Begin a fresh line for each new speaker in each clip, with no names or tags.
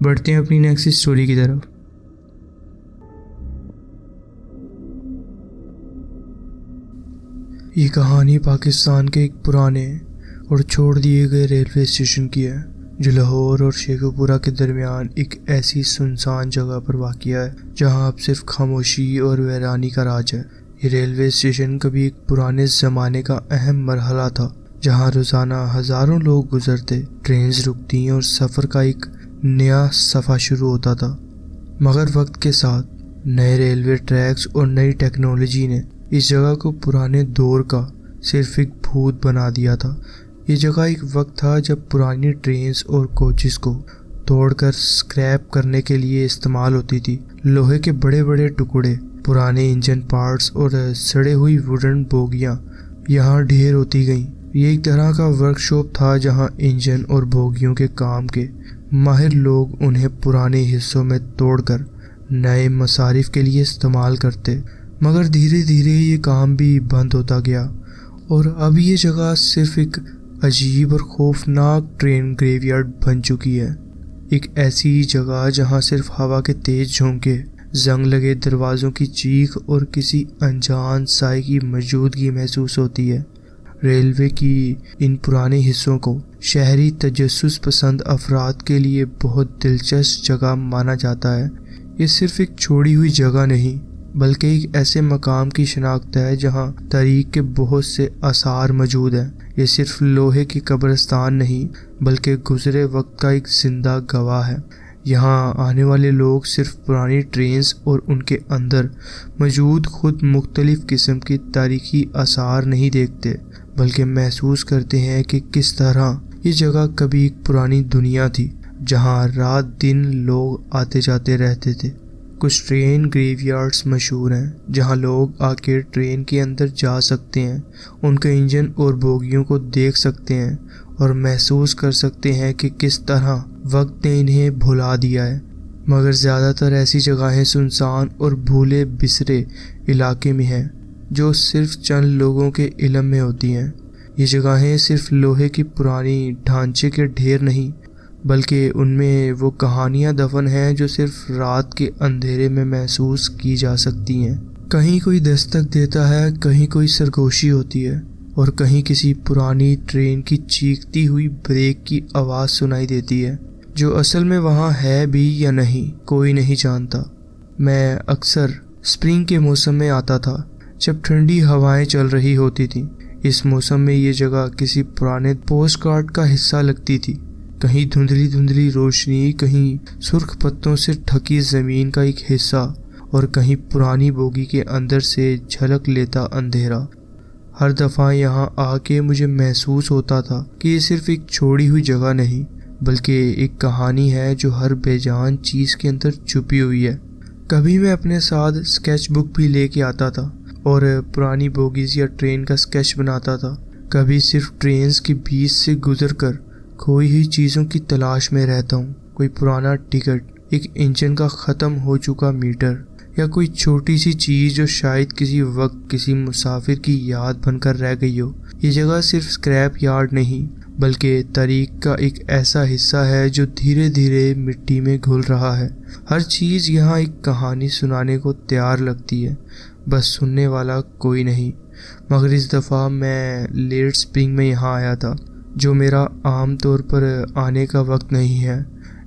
بڑھتے ہیں اپنی نیکسٹ اسٹوری کی طرف۔ یہ کہانی پاکستان کے ایک پرانے اور چھوڑ دیے گئے ریلوے اسٹیشن کی ہے، جو لاہور اور شیخو پورہ کے درمیان ایک ایسی سنسان جگہ پر واقع ہے جہاں اب صرف خاموشی اور ویرانی کا راج ہے۔ یہ ریلوے اسٹیشن کبھی ایک پرانے زمانے کا اہم مرحلہ تھا، جہاں روزانہ ہزاروں لوگ گزرتے، ٹرینز رکتی اور سفر کا ایک نیا صفحہ شروع ہوتا تھا۔ مگر وقت کے ساتھ نئے ریلوے ٹریکس اور نئی ٹیکنالوجی نے اس جگہ کو پرانے دور کا صرف ایک بھوت بنا دیا تھا۔ یہ جگہ ایک وقت تھا جب پرانی ٹرینز اور کوچز کو توڑ کر سکریپ کرنے کے لیے استعمال ہوتی تھی۔ لوہے کے بڑے بڑے ٹکڑے، پرانے انجن پارٹس اور سڑے ہوئی ووڈن بوگیاں یہاں ڈھیر ہوتی گئیں۔ یہ ایک طرح کا ورک شاپ تھا جہاں انجن اور بوگیوں کے کام کے ماہر لوگ انہیں پرانے حصوں میں توڑ کر نئے مصارف کے لیے استعمال کرتے۔ مگر دھیرے دھیرے یہ کام بھی بند ہوتا گیا اور اب یہ جگہ صرف ایک عجیب اور خوفناک ٹرین گریو یارڈ بن چکی ہے۔ ایک ایسی جگہ جہاں صرف ہوا کے تیز جھونکے، زنگ لگے دروازوں کی چیخ اور کسی انجان سائے کی موجودگی محسوس ہوتی ہے۔ ریلوے کی ان پرانے حصوں کو شہری تجسس پسند افراد کے لیے بہت دلچسپ جگہ مانا جاتا ہے۔ یہ صرف ایک چھوڑی ہوئی جگہ نہیں، بلکہ ایک ایسے مقام کی شناخت ہے جہاں تاریخ کے بہت سے آثار موجود ہیں۔ یہ صرف لوہے کی قبرستان نہیں، بلکہ گزرے وقت کا ایک زندہ گواہ ہے۔ یہاں آنے والے لوگ صرف پرانی ٹرینز اور ان کے اندر موجود خود مختلف قسم کی تاریخی آثار نہیں دیکھتے، بلکہ محسوس کرتے ہیں کہ کس طرح یہ جگہ کبھی ایک پرانی دنیا تھی جہاں رات دن لوگ آتے جاتے رہتے تھے۔ کچھ ٹرین گریو یارڈز مشہور ہیں جہاں لوگ آ کے ٹرین کے اندر جا سکتے ہیں، ان کے انجن اور بوگیوں کو دیکھ سکتے ہیں اور محسوس کر سکتے ہیں کہ کس طرح وقت نے انہیں بھلا دیا ہے۔ مگر زیادہ تر ایسی جگہیں سنسان اور بھولے بسرے علاقے میں ہیں جو صرف چند لوگوں کے علم میں ہوتی ہیں۔ یہ جگہیں صرف لوہے کی پرانی ڈھانچے کے ڈھیر نہیں، بلکہ ان میں وہ کہانیاں دفن ہیں جو صرف رات کے اندھیرے میں محسوس کی جا سکتی ہیں۔ کہیں کوئی دستک دیتا ہے، کہیں کوئی سرگوشی ہوتی ہے، اور کہیں کسی پرانی ٹرین کی چیختی ہوئی بریک کی آواز سنائی دیتی ہے، جو اصل میں وہاں ہے بھی یا نہیں کوئی نہیں جانتا۔ میں اکثر سپرنگ کے موسم میں آتا تھا جب ٹھنڈی ہوائیں چل رہی ہوتی تھیں۔ اس موسم میں یہ جگہ کسی پرانے پوسٹ کارڈ کا حصہ لگتی تھی، کہیں دھندلی دھندلی روشنی، کہیں سرخ پتوں سے ڈھکی زمین کا ایک حصہ، اور کہیں پرانی بوگی کے اندر سے جھلک لیتا اندھیرا۔ ہر دفعہ یہاں آ کے مجھے محسوس ہوتا تھا کہ یہ صرف ایک چھوڑی ہوئی جگہ نہیں، بلکہ ایک کہانی ہے جو ہر بے جان چیز کے اندر چھپی ہوئی ہے۔ کبھی میں اپنے ساتھ اسکیچ بک بھی لے کے آتا تھا اور پرانی بوگیز یا ٹرین کا اسکیچ بناتا تھا۔ کبھی صرف ٹرینز کے بیچ سے گزر کر کھوئی ہوئی چیزوں کی تلاش میں رہتا ہوں، کوئی پرانا ٹکٹ، ایک انجن کا ختم ہو چکا میٹر، یا کوئی چھوٹی سی چیز جو شاید کسی وقت کسی مسافر کی یاد بن کر رہ گئی ہو۔ یہ جگہ صرف اسکریپ یارڈ نہیں، بلکہ تاریخ کا ایک ایسا حصہ ہے جو دھیرے دھیرے مٹی میں گھل رہا ہے۔ ہر چیز یہاں ایک کہانی سنانے کو تیار لگتی ہے، بس سننے والا کوئی نہیں۔ مگر اس دفعہ میں لیٹ سپرنگ میں یہاں آیا تھا، جو میرا عام طور پر آنے کا وقت نہیں ہے۔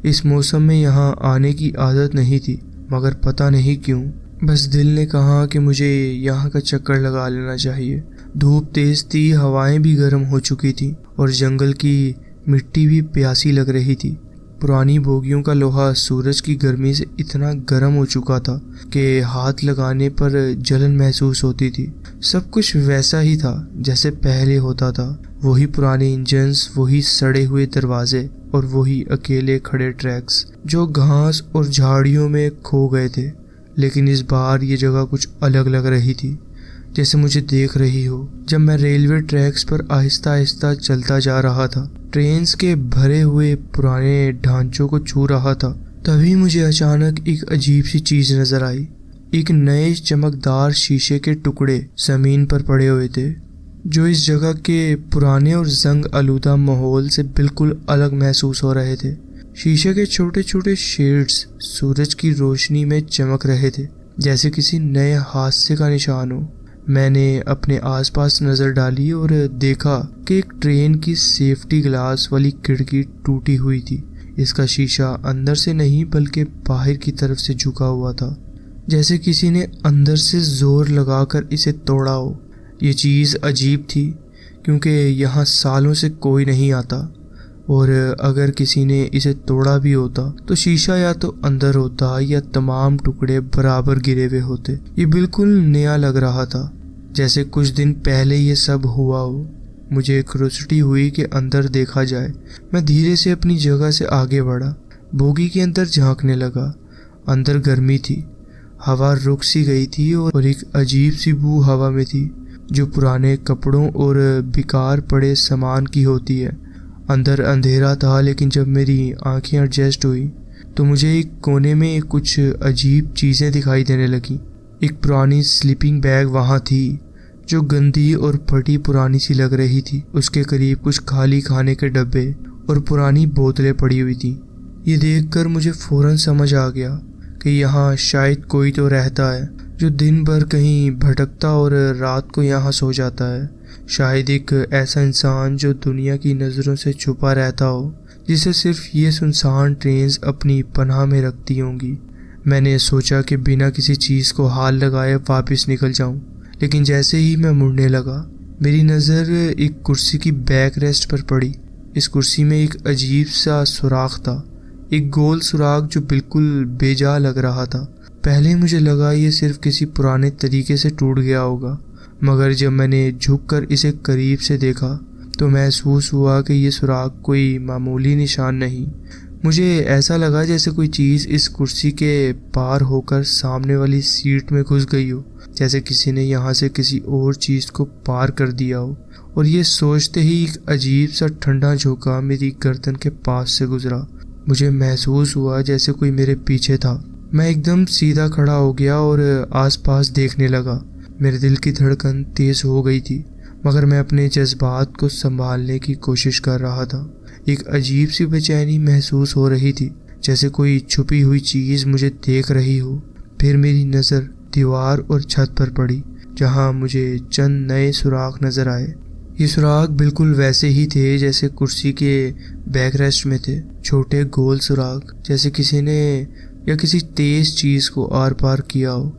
اس موسم میں یہاں آنے کی عادت نہیں تھی، مگر پتہ نہیں کیوں بس دل نے کہا کہ مجھے یہاں کا چکر لگا لینا چاہیے۔ دھوپ تیز تھی، ہوائیں بھی گرم ہو چکی تھیں اور جنگل کی مٹی بھی پیاسی لگ رہی تھی۔ پرانی بوگیوں کا لوہا سورج کی گرمی سے اتنا گرم ہو چکا تھا کہ ہاتھ لگانے پر جلن محسوس ہوتی تھی۔ سب کچھ ویسا ہی تھا جیسے پہلے ہوتا تھا، وہی پرانے انجنز، وہی سڑے ہوئے دروازے اور وہی اکیلے کھڑے ٹریکس جو گھاس اور جھاڑیوں میں کھو گئے تھے۔ لیکن اس بار یہ جگہ کچھ الگ لگ رہی تھی، جیسے مجھے دیکھ رہی ہو۔ جب میں ریلوے ٹریکس پر آہستہ آہستہ چلتا جا رہا تھا، ٹرینز کے بھرے ہوئے پرانے ڈھانچوں کو چھو رہا تھا، تبھی مجھے اچانک ایک عجیب سی چیز نظر آئی۔ ایک نئے چمکدار شیشے کے ٹکڑے زمین پر پڑے ہوئے تھے، جو اس جگہ کے پرانے اور زنگ آلودہ ماحول سے بالکل الگ محسوس ہو رہے تھے۔ شیشے کے چھوٹے چھوٹے شیڈز سورج کی روشنی میں چمک رہے تھے، جیسے کسی نئے حادثے کا نشان ہو۔ میں نے اپنے آس پاس نظر ڈالی اور دیکھا کہ ایک ٹرین کی سیفٹی گلاس والی کھڑکی ٹوٹی ہوئی تھی۔ اس کا شیشہ اندر سے نہیں بلکہ باہر کی طرف سے جھکا ہوا تھا، جیسے کسی نے اندر سے زور لگا کر اسے توڑا ہو۔ یہ چیز عجیب تھی کیونکہ یہاں سالوں سے کوئی نہیں آتا، اور اگر کسی نے اسے توڑا بھی ہوتا تو شیشہ یا تو اندر ہوتا یا تمام ٹکڑے برابر گرے ہوئے ہوتے۔ یہ بالکل نیا لگ رہا تھا، جیسے کچھ دن پہلے یہ سب ہوا ہو۔ مجھے کیوریوسٹی ہوئی کہ اندر دیکھا جائے۔ میں دھیرے سے اپنی جگہ سے آگے بڑھا، بوگی کے اندر جھانکنے لگا۔ اندر گرمی تھی، ہوا رک سی گئی تھی اور ایک عجیب سی بو ہوا میں تھی جو پرانے کپڑوں اور بیکار پڑے سامان کی ہوتی ہے۔ اندر اندھیرا تھا، لیکن جب میری آنکھیں ایڈجسٹ ہوئی تو مجھے ایک کونے میں کچھ عجیب چیزیں دکھائی دینے لگیں۔ ایک پرانی سلیپنگ بیگ وہاں تھی جو گندی اور پھٹی پرانی سی لگ رہی تھی۔ اس کے قریب کچھ خالی کھانے کے ڈبے اور پرانی بوتلیں پڑی ہوئی تھیں۔ یہ دیکھ کر مجھے فوراً سمجھ آ گیا کہ یہاں شاید کوئی تو رہتا ہے جو دن بھر کہیں بھٹکتا اور رات کو یہاں سو جاتا ہے۔ شاید ایک ایسا انسان جو دنیا کی نظروں سے چھپا رہتا ہو، جسے صرف یہ سنسان ٹرینز اپنی پناہ میں رکھتی ہوں گی۔ میں نے سوچا کہ بنا کسی چیز کو ہاتھ لگائے واپس نکل جاؤں، لیکن جیسے ہی میں مڑنے لگا میری نظر ایک کرسی کی بیک ریسٹ پر پڑی۔ اس کرسی میں ایک عجیب سا سوراخ تھا، ایک گول سوراخ جو بالکل بے جا لگ رہا تھا۔ پہلے مجھے لگا یہ صرف کسی پرانے طریقے سے ٹوٹ گیا ہوگا، مگر جب میں نے جھک کر اسے قریب سے دیکھا تو محسوس ہوا کہ یہ سوراخ کوئی معمولی نشان نہیں۔ مجھے ایسا لگا جیسے کوئی چیز اس کرسی کے پار ہو کر سامنے والی سیٹ میں گھس گئی ہو، جیسے کسی نے یہاں سے کسی اور چیز کو پار کر دیا ہو۔ اور یہ سوچتے ہی ایک عجیب سا ٹھنڈا جھونکا میری گردن کے پاس سے گزرا۔ مجھے محسوس ہوا جیسے کوئی میرے پیچھے تھا۔ میں ایک دم سیدھا کھڑا ہو گیا اور آس پاس دیکھنے لگا۔ میرے دل کی دھڑکن تیز ہو گئی تھی، مگر میں اپنے جذبات کو سنبھالنے کی کوشش کر رہا تھا۔ ایک عجیب سی بے چینی محسوس ہو رہی تھی، جیسے کوئی چھپی ہوئی چیز مجھے دیکھ رہی ہو۔ پھر میری نظر دیوار اور چھت پر پڑی، جہاں مجھے چند نئے سوراخ نظر آئے۔ یہ سوراخ بالکل ویسے ہی تھے جیسے کرسی کے بیک ریسٹ میں تھے، چھوٹے گول سوراخ، جیسے کسی نے یا کسی تیز چیز کو آر پار کیا ہو۔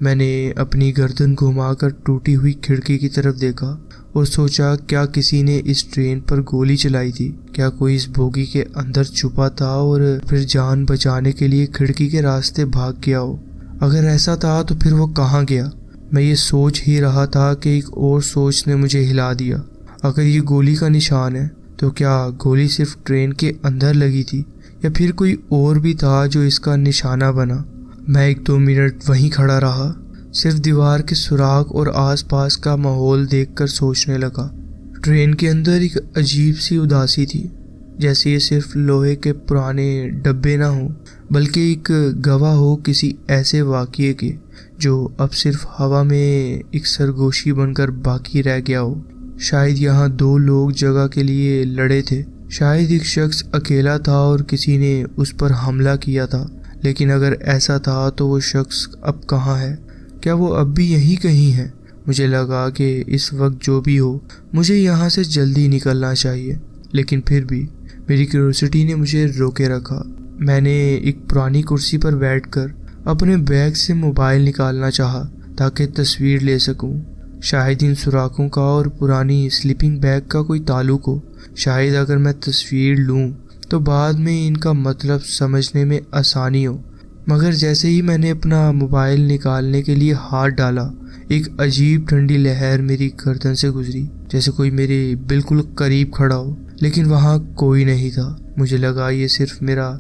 میں نے اپنی گردن گھما کر ٹوٹی ہوئی کھڑکی کی طرف دیکھا اور سوچا کیا کسی نے اس ٹرین پر گولی چلائی تھی؟ کیا کوئی اس بوگی کے اندر چھپا تھا اور پھر جان بچانے کے لیے کھڑکی کے راستے بھاگ گیا ہو؟ اگر ایسا تھا تو پھر وہ کہاں گیا؟ میں یہ سوچ ہی رہا تھا کہ ایک اور سوچ نے مجھے ہلا دیا۔ اگر یہ گولی کا نشان ہے تو کیا گولی صرف ٹرین کے اندر لگی تھی یا پھر کوئی اور بھی تھا جو اس کا نشانہ بنا؟ میں 1-2 منٹ وہیں کھڑا رہا، صرف دیوار کے سوراخ اور آس پاس کا ماحول دیکھ کر سوچنے لگا۔ ٹرین کے اندر ایک عجیب سی اداسی تھی، جیسے یہ صرف لوہے کے پرانے ڈبے نہ ہوں بلکہ ایک گواہ ہو کسی ایسے واقعے کے جو اب صرف ہوا میں ایک سرگوشی بن کر باقی رہ گیا ہو۔ شاید یہاں 2 لوگ جگہ کے لیے لڑے تھے، شاید ایک شخص اکیلا تھا اور کسی نے اس پر حملہ کیا تھا، لیکن اگر ایسا تھا تو وہ شخص اب کہاں ہے؟ کیا وہ اب بھی یہیں کہیں ہے؟ مجھے لگا کہ اس وقت جو بھی ہو مجھے یہاں سے جلدی نکلنا چاہیے، لیکن پھر بھی میری کیوریوسٹی نے مجھے روکے رکھا۔ میں نے ایک پرانی کرسی پر بیٹھ کر اپنے بیگ سے موبائل نکالنا چاہا تاکہ تصویر لے سکوں۔ شاید ان سوراخوں کا اور پرانی سلیپنگ بیگ کا کوئی تعلق ہو۔ شاید اگر میں تصویر لوں تو بعد میں ان کا مطلب سمجھنے میں آسانی ہو۔ مگر جیسے ہی میں نے اپنا موبائل نکالنے کے لیے ہاتھ ڈالا، ایک عجیب ٹھنڈی لہر میری گردن سے گزری، جیسے کوئی میرے بالکل قریب کھڑا ہو، لیکن وہاں کوئی نہیں تھا۔ مجھے لگا یہ صرف میرا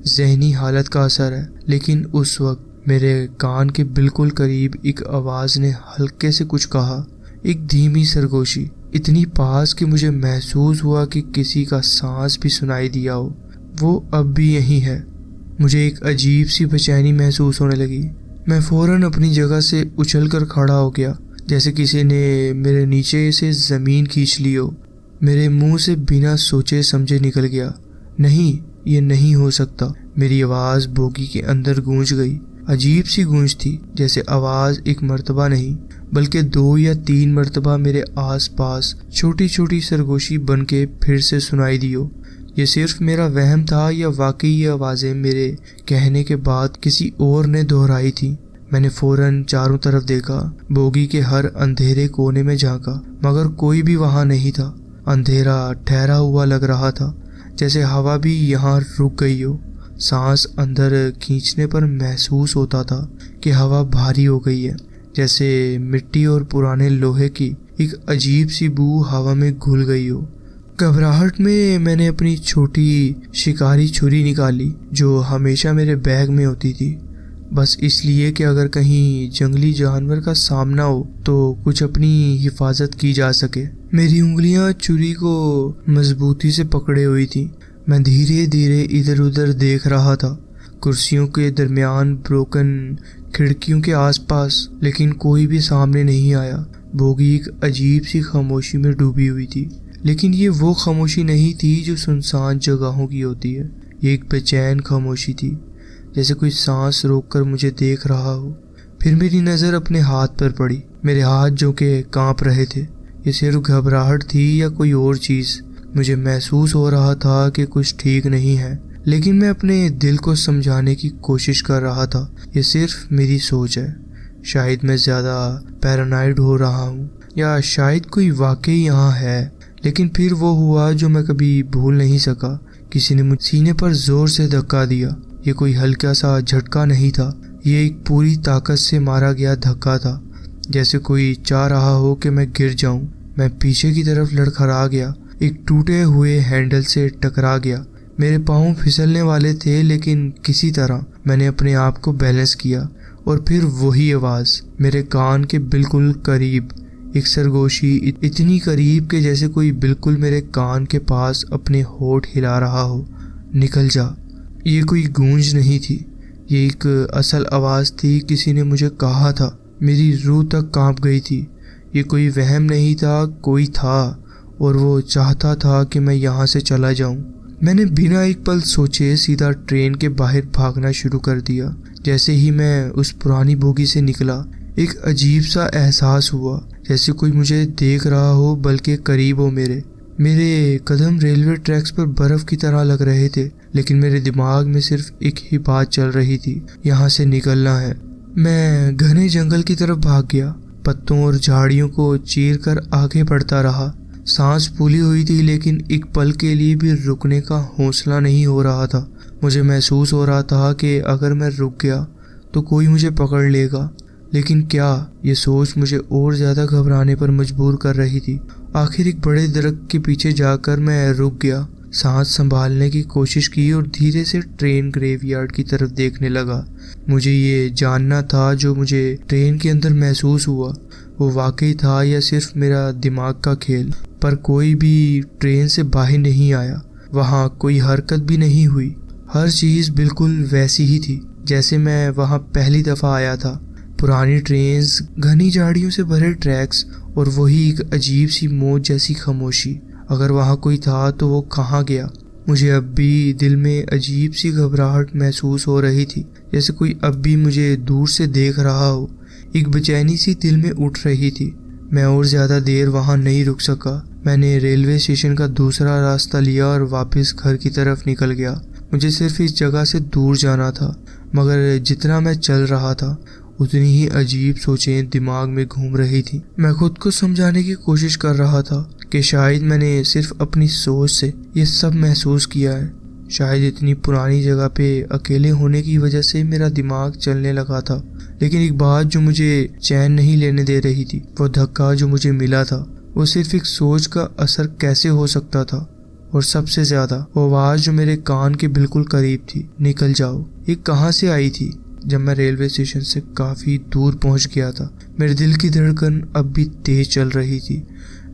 ذہنی حالت کا اثر ہے، لیکن اس وقت میرے کان کے بالکل قریب ایک آواز نے ہلکے سے کچھ کہا، ایک دھیمی سرگوشی، اتنی پاس کہ مجھے محسوس ہوا کہ کسی کا سانس بھی سنائی دیا ہو۔ وہ اب بھی یہیں ہے۔ مجھے ایک عجیب سی بے چینی محسوس ہونے لگی۔ میں فوراً اپنی جگہ سے اچھل کر کھڑا ہو گیا، جیسے کسی نے میرے نیچے سے زمین کھینچ لی ہو۔ میرے منہ سے بنا سوچے سمجھے نکل گیا، نہیں، یہ نہیں ہو سکتا۔ میری آواز بوگی کے اندر گونج گئی۔ عجیب سی گونج تھی، جیسے آواز ایک مرتبہ نہیں بلکہ 2 یا 3 مرتبہ میرے آس پاس چھوٹی چھوٹی سرگوشی بن کے پھر سے سنائی دی ہو۔ یہ صرف میرا وہم تھا یا واقعی یہ آوازیں میرے کہنے کے بعد کسی اور نے دہرائی تھی؟ میں نے فوراً چاروں طرف دیکھا، بوگی کے ہر اندھیرے کونے میں جھانکا، مگر کوئی بھی وہاں نہیں تھا۔ اندھیرا ٹھہرا ہوا لگ رہا تھا، جیسے ہوا بھی یہاں رک گئی ہو۔ سانس اندر کھینچنے پر محسوس ہوتا تھا کہ ہوا بھاری ہو گئی ہے، جیسے مٹی اور پرانے لوہے کی ایک عجیب سی بو ہوا میں گھل گئی ہو۔ گھبراہٹ میں نے اپنی چھوٹی شکاری چھری نکالی جو ہمیشہ میرے بیگ میں ہوتی تھی، بس اس لیے کہ اگر کہیں جنگلی جانور کا سامنا ہو تو کچھ اپنی حفاظت کی جا سکے۔ میری انگلیاں چھری کو مضبوطی سے پکڑے ہوئی تھیں۔ میں دھیرے دھیرے ادھر ادھر دیکھ رہا تھا، کرسیوں کے درمیان، بروکن کھڑکیوں کے آس پاس، لیکن کوئی بھی سامنے نہیں آیا۔ بوگی ایک عجیب سی خاموشی میں ڈوبی ہوئی تھی، لیکن یہ وہ خاموشی نہیں تھی جو سنسان جگہوں کی ہوتی ہے۔ یہ ایک بے چین خاموشی تھی، جیسے کوئی سانس روک کر مجھے دیکھ رہا ہو۔ پھر میری نظر اپنے ہاتھ پر پڑی، میرے ہاتھ جو کہ کانپ رہے تھے۔ یہ صرف گھبراہٹ تھی یا کوئی اور چیز؟ مجھے محسوس ہو رہا تھا کہ کچھ ٹھیک نہیں ہے، لیکن میں اپنے دل کو سمجھانے کی کوشش کر رہا تھا، یہ صرف میری سوچ ہے، شاید میں زیادہ پیرانوئڈ ہو رہا ہوں، یا شاید کوئی واقعی یہاں ہے۔ لیکن پھر وہ ہوا جو میں کبھی بھول نہیں سکا۔ کسی نے مجھے سینے پر زور سے دھکا دیا۔ یہ کوئی ہلکا سا جھٹکا نہیں تھا، یہ ایک پوری طاقت سے مارا گیا دھکا تھا، جیسے کوئی چاہ رہا ہو کہ میں گر جاؤں۔ میں پیچھے کی طرف لڑکھڑا گیا، ایک ٹوٹے ہوئے ہینڈل سے ٹکرا گیا۔ میرے پاؤں پھسلنے والے تھے، لیکن کسی طرح میں نے اپنے آپ کو بیلنس کیا، اور پھر وہی آواز میرے کان کے بالکل قریب، ایک سرگوشی اتنی قریب کہ جیسے کوئی بالکل میرے کان کے پاس اپنے ہونٹ ہلا رہا ہو، نکل جا۔ یہ کوئی گونج نہیں تھی، یہ ایک اصل آواز تھی، کسی نے مجھے کہا تھا۔ میری روح تک کانپ گئی تھی۔ یہ کوئی وہم نہیں تھا، کوئی تھا، اور وہ چاہتا تھا کہ میں یہاں سے چلا جاؤں۔ میں نے بنا ایک پل سوچے سیدھا ٹرین کے باہر بھاگنا شروع کر دیا۔ جیسے ہی میں اس پرانی بوگی سے نکلا، ایک عجیب سا احساس ہوا، جیسے کوئی مجھے دیکھ رہا ہو، بلکہ قریب ہو۔ میرے قدم ریلوے ٹریکس پر برف کی طرح لگ رہے تھے، لیکن میرے دماغ میں صرف ایک ہی بات چل رہی تھی، یہاں سے نکلنا ہے۔ میں گھنے جنگل کی طرف بھاگ گیا، پتوں اور جھاڑیوں کو چیر کر آگے بڑھتا رہا۔ سانس پھولی ہوئی تھی، لیکن ایک پل کے لیے بھی رکنے کا حوصلہ نہیں ہو رہا تھا۔ مجھے محسوس ہو رہا تھا کہ اگر میں رک گیا تو کوئی مجھے پکڑ لے گا، لیکن کیا؟ یہ سوچ مجھے اور زیادہ گھبرانے پر مجبور کر رہی تھی۔ آخر ایک بڑے درخت کے پیچھے جا کر میں رک گیا، سانس سنبھالنے کی کوشش کی اور دھیرے سے ٹرین گریو یارڈ کی طرف دیکھنے لگا۔ مجھے یہ جاننا تھا جو مجھے ٹرین کے اندر محسوس ہوا وہ واقعی تھا یا صرف میرا دماغ کا کھیل۔ پر کوئی بھی ٹرین سے باہر نہیں آیا، وہاں کوئی حرکت بھی نہیں ہوئی، ہر چیز بالکل ویسی ہی تھی جیسے میں وہاں پہلی دفعہ آیا تھا۔ پرانی ٹرینز، گھنی جھاڑیوں سے بھرے ٹریکس، اور وہی ایک عجیب سی موج جیسی خاموشی۔ اگر وہاں کوئی تھا تو وہ کہاں گیا؟ مجھے اب بھی دل میں عجیب سی گھبراہٹ محسوس ہو رہی تھی، جیسے کوئی اب بھی مجھے دور سے دیکھ رہا ہو۔ ایک بے چینی سی دل میں اٹھ رہی تھی۔ میں اور زیادہ دیر وہاں نہیں رک سکا۔ میں نے ریلوے اسٹیشن کا دوسرا راستہ لیا اور واپس گھر کی طرف نکل گیا۔ مجھے صرف اس جگہ سے دور جانا تھا، مگر جتنا میں چل رہا تھا اتنی ہی عجیب سوچیں دماغ میں گھوم رہی تھی۔ میں خود کو سمجھانے کی کوشش کر رہا تھا کہ شاید میں نے صرف اپنی سوچ سے یہ سب محسوس کیا ہے، شاید اتنی پرانی جگہ پہ اکیلے ہونے کی وجہ سے میرا دماغ چلنے لگا تھا۔ لیکن ایک بات جو مجھے چین نہیں لینے دے رہی تھی، وہ دھکا جو مجھے ملا تھا، وہ صرف ایک سوچ کا اثر کیسے ہو سکتا تھا؟ اور سب سے زیادہ وہ آواز جو میرے کان کے بالکل قریب تھی، نکل جاؤ، یہ کہاں سے آئی تھی؟ جب میں ریلوے اسٹیشن سے کافی دور پہنچ گیا تھا، میرے دل کی دھڑکن اب بھی تیز چل رہی تھی۔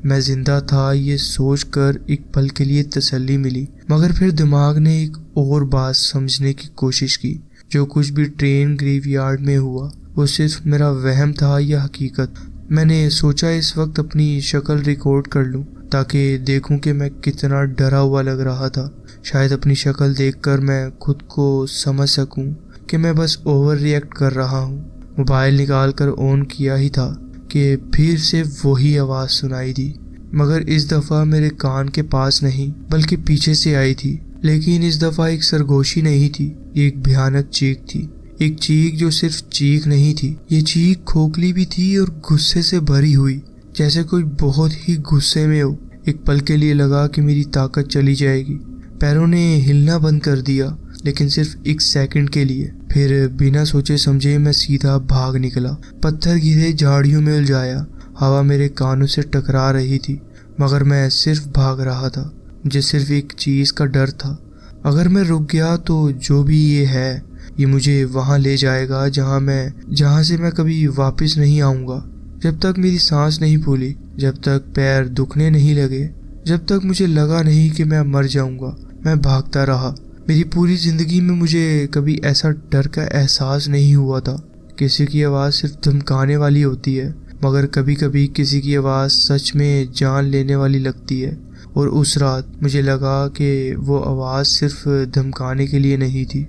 میں زندہ تھا یہ سوچ کر ایک پل کے لیے تسلی ملی، مگر پھر دماغ نے ایک اور بات سمجھنے کی کوشش کی۔ جو کچھ بھی ٹرین گریو یارڈ میں ہوا وہ صرف میرا وہم تھا یا حقیقت؟ میں نے سوچا اس وقت اپنی شکل ریکارڈ کر لوں تاکہ دیکھوں کہ میں کتنا ڈرا ہوا لگ رہا تھا۔ شاید اپنی شکل دیکھ کر میں خود کو سمجھ سکوں کہ میں بس اوور ریئیکٹ کر رہا ہوں۔ موبائل نکال کر آن کیا ہی تھا کہ پھر سے وہی آواز سنائی دی، مگر اس دفعہ میرے کان کے پاس نہیں بلکہ پیچھے سے آئی تھی۔ لیکن اس دفعہ ایک سرگوشی نہیں تھی، یہ ایک بھیانک چیخ تھی، ایک چیخ جو صرف چیخ نہیں تھی، یہ چیخ کھوکھلی بھی تھی اور غصے سے بھری ہوئی، جیسے کوئی بہت ہی غصے میں ہو۔ ایک پل کے لیے لگا کہ میری طاقت چلی جائے گی، پیروں نے ہلنا بند کر دیا، لیکن صرف ایک سیکنڈ کے لیے۔ پھر بنا سوچے سمجھے میں سیدھا بھاگ نکلا، پتھر گرے، جھاڑیوں میں الجھایا، ہوا میرے کانوں سے ٹکرا رہی تھی، مگر میں صرف بھاگ رہا تھا۔ مجھے صرف ایک چیز کا ڈر تھا، اگر میں رک گیا تو جو بھی یہ ہے یہ مجھے وہاں لے جائے گا جہاں سے میں کبھی واپس نہیں آؤں گا۔ جب تک میری سانس نہیں پھولی، جب تک پیر دکھنے نہیں لگے، جب تک مجھے لگا نہیں کہ میں مر جاؤں گا، میں بھاگتا رہا۔ میری پوری زندگی میں مجھے کبھی ایسا ڈر کا احساس نہیں ہوا تھا۔ کسی کی آواز صرف دھمکانے والی ہوتی ہے، مگر کبھی کبھی کسی کی آواز سچ میں جان لینے والی لگتی ہے، اور اس رات مجھے لگا کہ وہ آواز صرف دھمکانے کے لیے نہیں تھی۔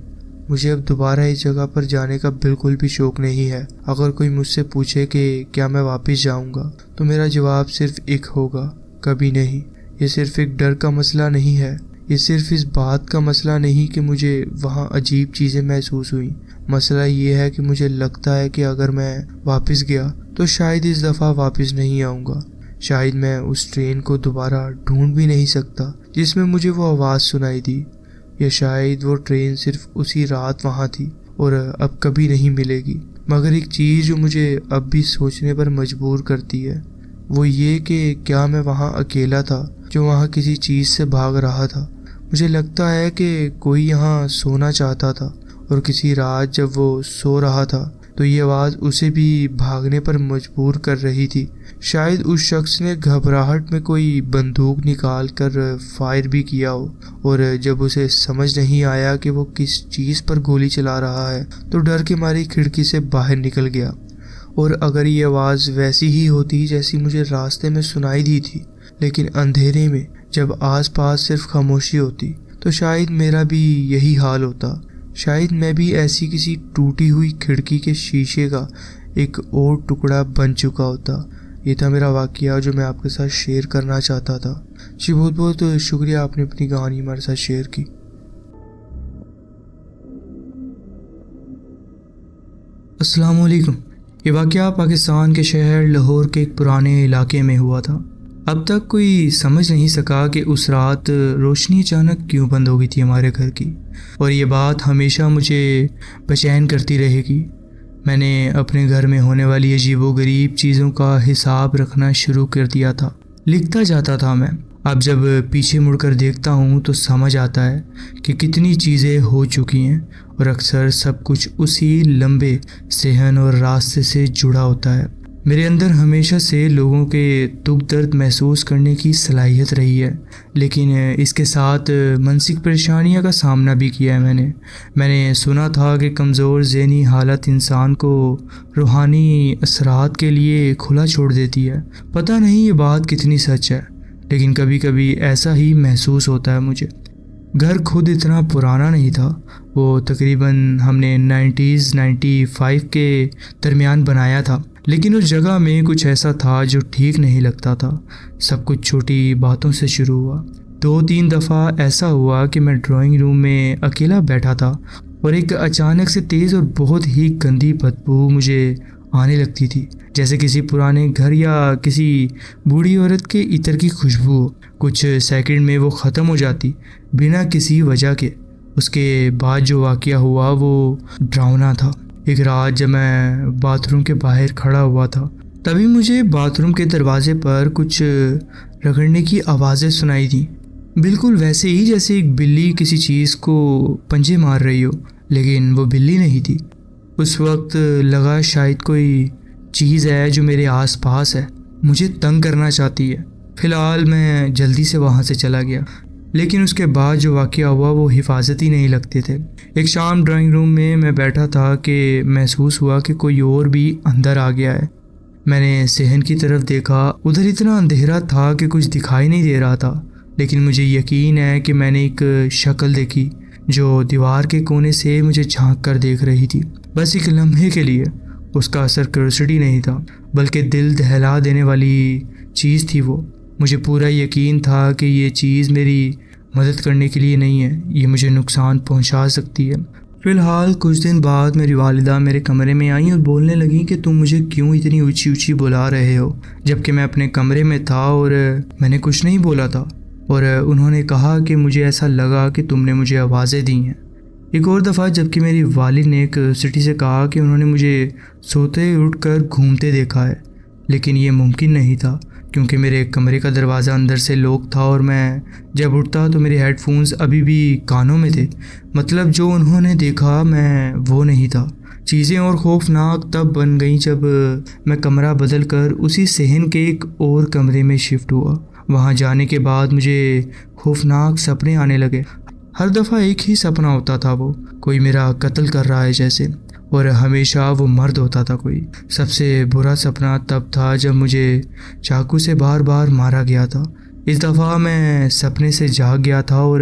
مجھے اب دوبارہ اس جگہ پر جانے کا بالکل بھی شوق نہیں ہے۔ اگر کوئی مجھ سے پوچھے کہ کیا میں واپس جاؤں گا تو میرا جواب صرف ایک ہوگا، کبھی نہیں۔ یہ صرف ایک ڈر کا مسئلہ نہیں ہے، یہ صرف اس بات کا مسئلہ نہیں کہ مجھے وہاں عجیب چیزیں محسوس ہوئیں۔ مسئلہ یہ ہے کہ مجھے لگتا ہے کہ اگر میں واپس گیا تو شاید اس دفعہ واپس نہیں آؤں گا، شاید میں اس ٹرین کو دوبارہ ڈھونڈ بھی نہیں سکتا جس میں مجھے وہ آواز سنائی دی، یا شاید وہ ٹرین صرف اسی رات وہاں تھی اور اب کبھی نہیں ملے گی۔ مگر ایک چیز جو مجھے اب بھی سوچنے پر مجبور کرتی ہے وہ یہ کہ کیا میں وہاں اکیلا تھا جو وہاں کسی چیز سے بھاگ رہا تھا۔ مجھے لگتا ہے کہ کوئی یہاں سونا چاہتا تھا، اور کسی رات جب وہ سو رہا تھا تو یہ آواز اسے بھی بھاگنے پر مجبور کر رہی تھی۔ شاید اس شخص نے گھبراہٹ میں کوئی بندوق نکال کر فائر بھی کیا ہو، اور جب اسے سمجھ نہیں آیا کہ وہ کس چیز پر گولی چلا رہا ہے تو ڈر کے مارے کھڑکی سے باہر نکل گیا۔ اور اگر یہ آواز ویسی ہی ہوتی جیسی مجھے راستے میں سنائی دی تھی، لیکن اندھیرے میں جب آس پاس صرف خاموشی ہوتی، تو شاید میرا بھی یہی حال ہوتا۔ شاید میں بھی ایسی کسی ٹوٹی ہوئی کھڑکی کے شیشے کا ایک اور ٹکڑا بن چکا ہوتا۔ یہ تھا میرا واقعہ جو میں آپ کے ساتھ شیئر کرنا چاہتا تھا۔ جی بہت بہت شکریہ، آپ نے اپنی کہانی ہمارے ساتھ شیئر کی۔ السلام علیکم۔ یہ واقعہ پاکستان کے شہر لاہور کے ایک پرانے علاقے میں ہوا تھا۔ اب تک کوئی سمجھ نہیں سکا کہ اس رات روشنی اچانک کیوں بند ہو گئی تھی ہمارے گھر کی، اور یہ بات ہمیشہ مجھے بے چین کرتی رہے گی۔ میں نے اپنے گھر میں ہونے والی عجیب و غریب چیزوں کا حساب رکھنا شروع کر دیا تھا، لکھتا جاتا تھا میں۔ اب جب پیچھے مڑ کر دیکھتا ہوں تو سمجھ آتا ہے کہ کتنی چیزیں ہو چکی ہیں، اور اکثر سب کچھ اسی لمبے صحن اور راستے سے جڑا ہوتا ہے۔ میرے اندر ہمیشہ سے لوگوں کے دکھ درد محسوس کرنے کی صلاحیت رہی ہے، لیکن اس کے ساتھ مانسک پریشانیوں کا سامنا بھی کیا ہے میں نے سنا تھا کہ کمزور ذہنی حالت انسان کو روحانی اثرات کے لیے کھلا چھوڑ دیتی ہے۔ پتہ نہیں یہ بات کتنی سچ ہے، لیکن کبھی کبھی ایسا ہی محسوس ہوتا ہے مجھے۔ گھر خود اتنا پرانا نہیں تھا، وہ تقریباً ہم نے 95 کے درمیان بنایا تھا، لیکن اس جگہ میں کچھ ایسا تھا جو ٹھیک نہیں لگتا تھا۔ سب کچھ چھوٹی باتوں سے شروع ہوا۔ 2-3 دفعہ ایسا ہوا کہ میں ڈرائنگ روم میں اکیلا بیٹھا تھا اور ایک اچانک سے تیز اور بہت ہی گندی بدبو مجھے آنے لگتی تھی، جیسے کسی پرانے گھر یا کسی بوڑھی عورت کے عطر کی خوشبو۔ کچھ سیکنڈ میں وہ ختم ہو جاتی بنا کسی وجہ کے۔ اس کے بعد جو واقعہ ہوا وہ ڈراؤنا تھا۔ ایک رات جب میں باتھ روم کے باہر کھڑا ہوا تھا، تبھی مجھے باتھ روم کے دروازے پر کچھ رگڑنے کی آوازیں سنائی دیں، بالکل ویسے ہی جیسے ایک بلی کسی چیز کو پنجے مار رہی ہو، لیکن وہ بلی نہیں تھی۔ اس وقت لگا شاید کوئی چیز ہے جو میرے آس پاس ہے، مجھے تنگ کرنا چاہتی ہے۔ فی الحال میں جلدی سے وہاں سے چلا گیا، لیکن اس کے بعد جو واقعہ ہوا وہ حفاظتی نہیں لگتے تھے۔ ایک شام ڈرائنگ روم میں بیٹھا تھا کہ محسوس ہوا کہ کوئی اور بھی اندر آ گیا ہے۔ میں نے صحن کی طرف دیکھا، ادھر اتنا اندھیرا تھا کہ کچھ دکھائی نہیں دے رہا تھا، لیکن مجھے یقین ہے کہ میں نے ایک شکل دیکھی جو دیوار کے کونے سے مجھے جھانک کر دیکھ رہی تھی، بس ایک لمحے کے لیے۔ اس کا اثر کیوریوسٹی نہیں تھا بلکہ دل دہلا دینے والی چیز تھی وہ۔ مجھے پورا یقین تھا کہ یہ چیز میری مدد کرنے کے لیے نہیں ہے، یہ مجھے نقصان پہنچا سکتی ہے۔ فی الحال کچھ دن بعد میری والدہ میرے کمرے میں آئیں اور بولنے لگیں کہ تم مجھے کیوں اتنی اونچی اونچی بلا رہے ہو، جبکہ میں اپنے کمرے میں تھا اور میں نے کچھ نہیں بولا تھا۔ اور انہوں نے کہا کہ مجھے ایسا لگا کہ تم نے مجھے آوازیں دی ہیں۔ ایک اور دفعہ جبکہ میری والد نے ایک سٹی سے کہا کہ انہوں نے مجھے سوتے اٹھ کر گھومتے دیکھا ہے، لیکن یہ ممکن نہیں تھا کیونکہ میرے کمرے کا دروازہ اندر سے لاک تھا اور میں جب اٹھتا تو میرے ہیڈ فونز ابھی بھی کانوں میں تھے۔ مطلب جو انہوں نے دیکھا میں وہ نہیں تھا۔ چیزیں اور خوفناک تب بن گئیں جب میں کمرہ بدل کر اسی صحن کے ایک اور کمرے میں شفٹ ہوا۔ وہاں جانے کے بعد مجھے خوفناک سپنے آنے لگے۔ ہر دفعہ ایک ہی سپنا ہوتا تھا، وہ کوئی میرا قتل کر رہا ہے جیسے، اور ہمیشہ وہ مرد ہوتا تھا کوئی۔ سب سے برا سپنا تب تھا جب مجھے چاقو سے بار بار مارا گیا تھا۔ اس دفعہ میں سپنے سے جاگ گیا تھا اور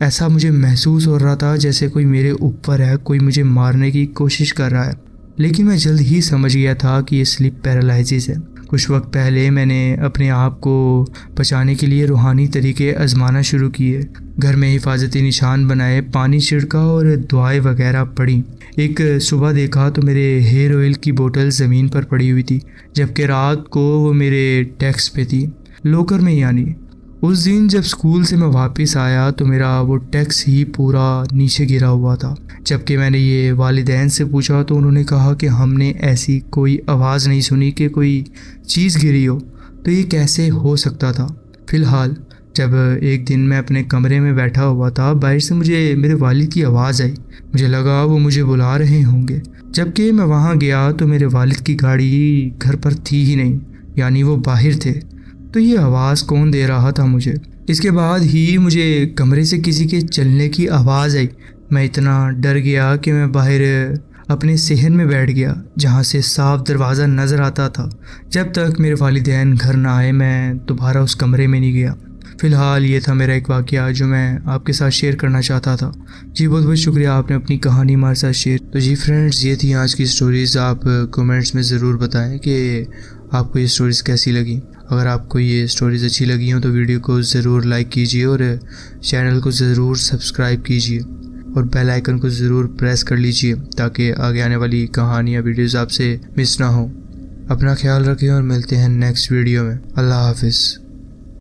ایسا مجھے محسوس ہو رہا تھا جیسے کوئی میرے اوپر ہے، کوئی مجھے مارنے کی کوشش کر رہا ہے، لیکن میں جلد ہی سمجھ گیا تھا کہ یہ سلیپ پیرالائزس ہے۔ کچھ وقت پہلے میں نے اپنے آپ کو بچانے کے لیے روحانی طریقے آزمانا شروع کیے۔ گھر میں حفاظتی نشان بنائے، پانی چھڑکا اور دعائیں وغیرہ پڑھی۔ ایک صبح دیکھا تو میرے ہیئر آئل کی بوتل زمین پر پڑی ہوئی تھی، جبکہ رات کو وہ میرے ڈیسک پہ تھی، لوکر میں یعنی۔ اس دن جب اسکول سے میں واپس آیا تو میرا وہ ڈیسک ہی پورا نیچے گرا ہوا تھا۔ جبکہ میں نے یہ والدین سے پوچھا تو انہوں نے کہا کہ ہم نے ایسی کوئی آواز نہیں سنی کہ کوئی چیز گری ہو، تو یہ کیسے ہو سکتا تھا۔ فی الحال جب ایک دن میں اپنے کمرے میں بیٹھا ہوا تھا، باہر سے مجھے میرے والد کی آواز آئی۔ مجھے لگا وہ مجھے بلا رہے ہوں گے۔ جبکہ میں وہاں گیا تو میرے والد کی گاڑی گھر پر تھی ہی نہیں، یعنی وہ باہر تھے۔ تو یہ آواز کون دے رہا تھا مجھے؟ اس کے بعد ہی مجھے کمرے سے کسی کے چلنے کی آواز آئی۔ میں اتنا ڈر گیا کہ میں باہر اپنے صحن میں بیٹھ گیا جہاں سے صاف دروازہ نظر آتا تھا۔ جب تک میرے والدین گھر نہ آئے میں دوبارہ اس کمرے میں نہیں گیا۔ فی الحال یہ تھا میرا ایک واقعہ جو میں آپ کے ساتھ شیئر کرنا چاہتا تھا۔ جی بہت بہت شکریہ، آپ نے اپنی کہانی ہمارے ساتھ شیئر۔ تو جی فرینڈز، یہ تھی آج کی سٹوریز۔ آپ کومنٹس میں ضرور بتائیں کہ آپ کو یہ سٹوریز کیسی لگیں۔ اگر آپ کو یہ سٹوریز اچھی لگی ہوں تو ویڈیو کو ضرور لائک کیجیے اور چینل کو ضرور سبسکرائب کیجیے اور بیل آئیکن کو ضرور پریس کر لیجیے تاکہ آگے آنے والی کہانیاں ویڈیوز آپ سے مس نہ ہوں۔ اپنا خیال رکھیں اور ملتے ہیں نیکسٹ ویڈیو میں۔ اللہ حافظ۔